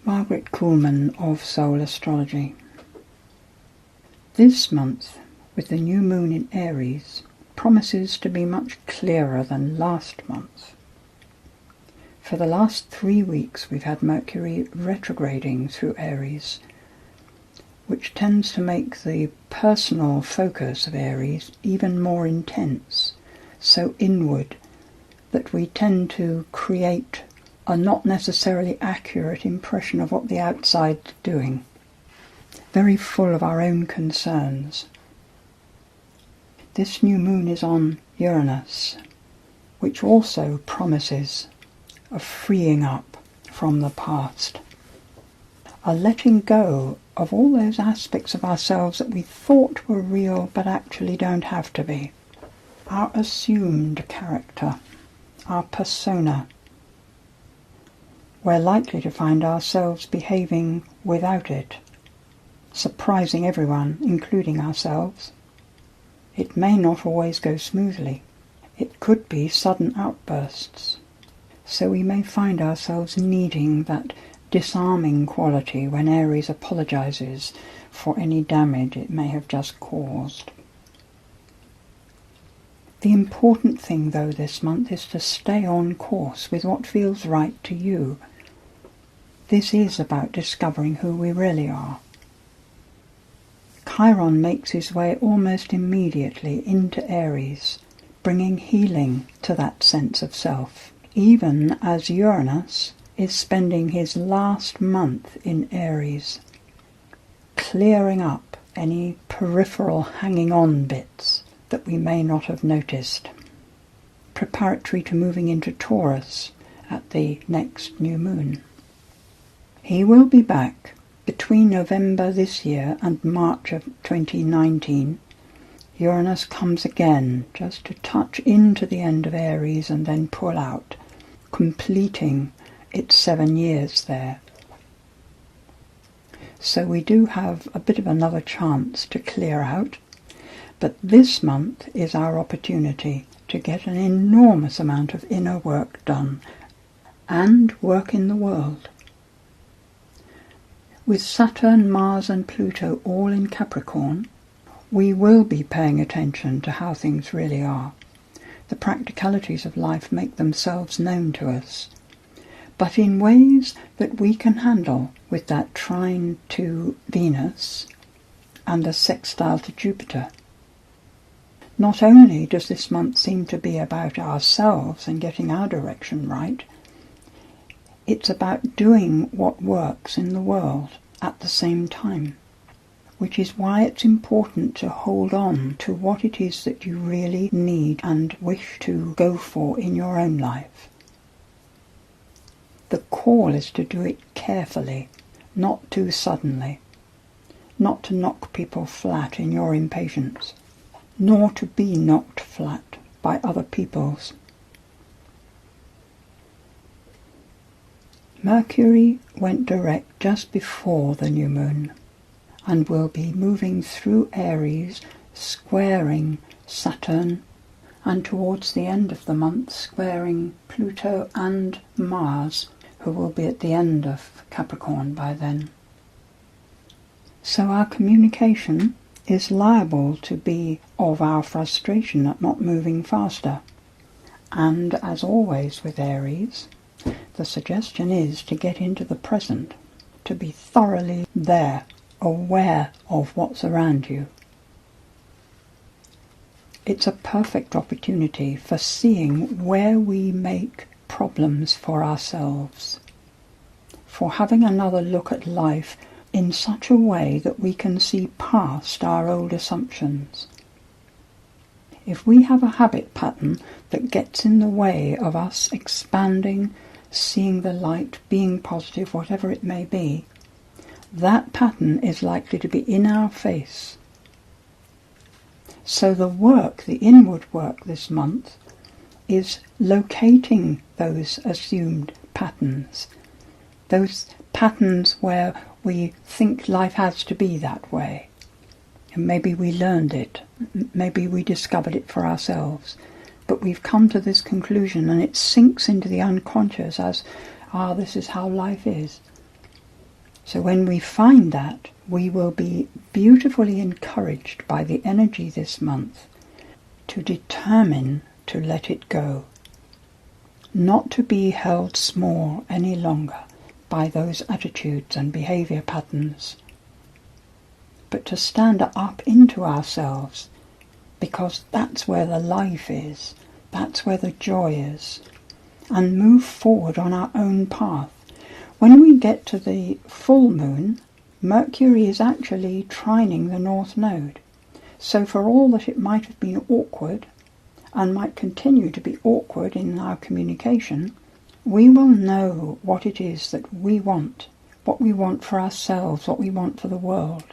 Margaret Kuhlman of Soul Astrology. This month, with the new moon in Aries, promises to be much clearer than last month. For the last 3 weeks we've had Mercury retrograding through Aries, which tends to make the personal focus of Aries even more intense, so inward that we tend to create a not necessarily accurate impression of what the outside's doing, very full of our own concerns. This new moon is on Uranus, which also promises a freeing up from the past, a letting go of all those aspects of ourselves that we thought were real but actually don't have to be. Our assumed character, our persona. We're likely to find ourselves behaving without it, surprising everyone, including ourselves. It may not always go smoothly. It could be sudden outbursts. So we may find ourselves needing that disarming quality when Aries apologizes for any damage it may have just caused. The important thing, though, this month is to stay on course with what feels right to you. This is about discovering who we really are. Chiron makes his way almost immediately into Aries, bringing healing to that sense of self, even as Uranus is spending his last month in Aries, clearing up any peripheral hanging-on bits that we may not have noticed, preparatory to moving into Taurus at the next new moon. He will be back between November this year and March of 2019. Uranus comes again just to touch into the end of Aries and then pull out, completing its 7 years there. So we do have a bit of another chance to clear out, but this month is our opportunity to get an enormous amount of inner work done and work in the world. With Saturn, Mars and Pluto all in Capricorn, we will be paying attention to how things really are. The practicalities of life make themselves known to us, but in ways that we can handle with that trine to Venus and a sextile to Jupiter. Not only does this month seem to be about ourselves and getting our direction right, it's about doing what works in the world at the same time, which is why it's important to hold on to what it is that you really need and wish to go for in your own life. The call is to do it carefully, not too suddenly, not to knock people flat in your impatience, nor to be knocked flat by other people's. Mercury went direct just before the new moon and will be moving through Aries, squaring Saturn, and towards the end of the month squaring Pluto and Mars, who will be at the end of Capricorn by then. So our communication is liable to be of our frustration at not moving faster. And as always with Aries, the suggestion is to get into the present, to be thoroughly there, aware of what's around you. It's a perfect opportunity for seeing where we make problems for ourselves, for having another look at life in such a way that we can see past our old assumptions. If we have a habit pattern that gets in the way of us expanding, seeing the light, being positive, whatever it may be, that pattern is likely to be in our face. So the work, the inward work this month, is locating those assumed patterns, those patterns where we think life has to be that way. And maybe we learned it, maybe we discovered it for ourselves, but we've come to this conclusion and it sinks into the unconscious as, this is how life is. So when we find that, we will be beautifully encouraged by the energy this month to determine to let it go, not to be held small any longer by those attitudes and behaviour patterns, but to stand up into ourselves, because that's where the life is, that's where the joy is, and move forward on our own path. When we get to the full moon, Mercury is actually trining the North Node. So for all that it might have been awkward, and might continue to be awkward in our communication, we will know what it is that we want, what we want for ourselves, what we want for the world.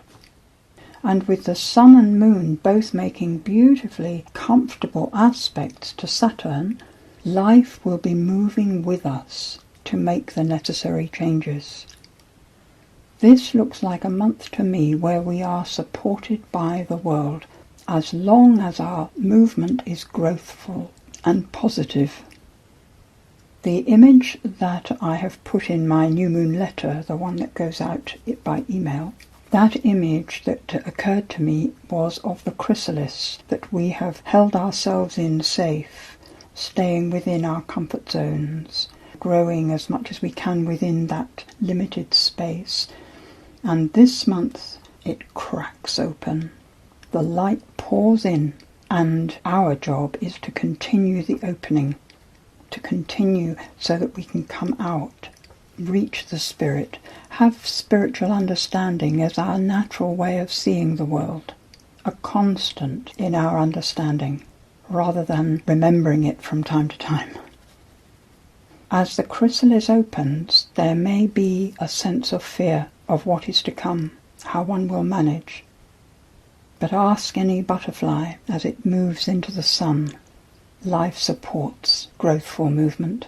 And with the Sun and Moon both making beautifully comfortable aspects to Saturn, life will be moving with us to make the necessary changes. This looks like a month to me where we are supported by the world, as long as our movement is growthful and positive. The image that I have put in my new moon letter, the one that goes out by email, that image that occurred to me was of the chrysalis, that we have held ourselves in safe, staying within our comfort zones, growing as much as we can within that limited space. And this month it cracks open. The light pours in, and our job is to continue the opening, to continue so that we can come out, reach the spirit, have spiritual understanding as our natural way of seeing the world, a constant in our understanding, rather than remembering it from time to time. As the chrysalis opens, there may be a sense of fear of what is to come, how one will manage. But ask any butterfly as it moves into the sun. Life supports growthful movement.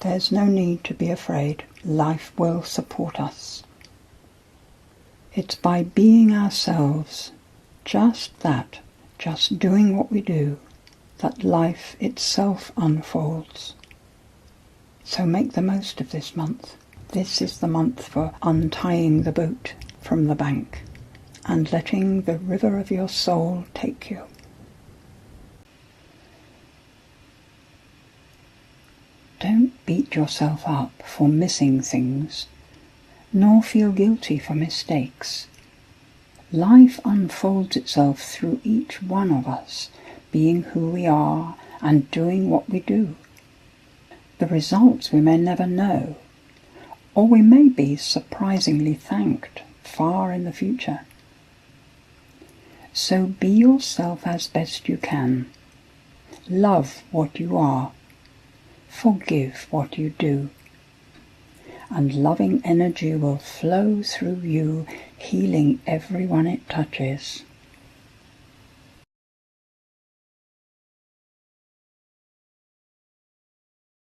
There's no need to be afraid. Life will support us. It's by being ourselves, just that, just doing what we do, that life itself unfolds. So make the most of this month. This is the month for untying the boat from the bank and letting the river of your soul take you. Don't beat yourself up for missing things, nor feel guilty for mistakes. Life unfolds itself through each one of us, being who we are and doing what we do. The results we may never know, or we may be surprisingly thanked far in the future. So be yourself as best you can. Love what you are. Forgive what you do. And loving energy will flow through you, healing everyone it touches.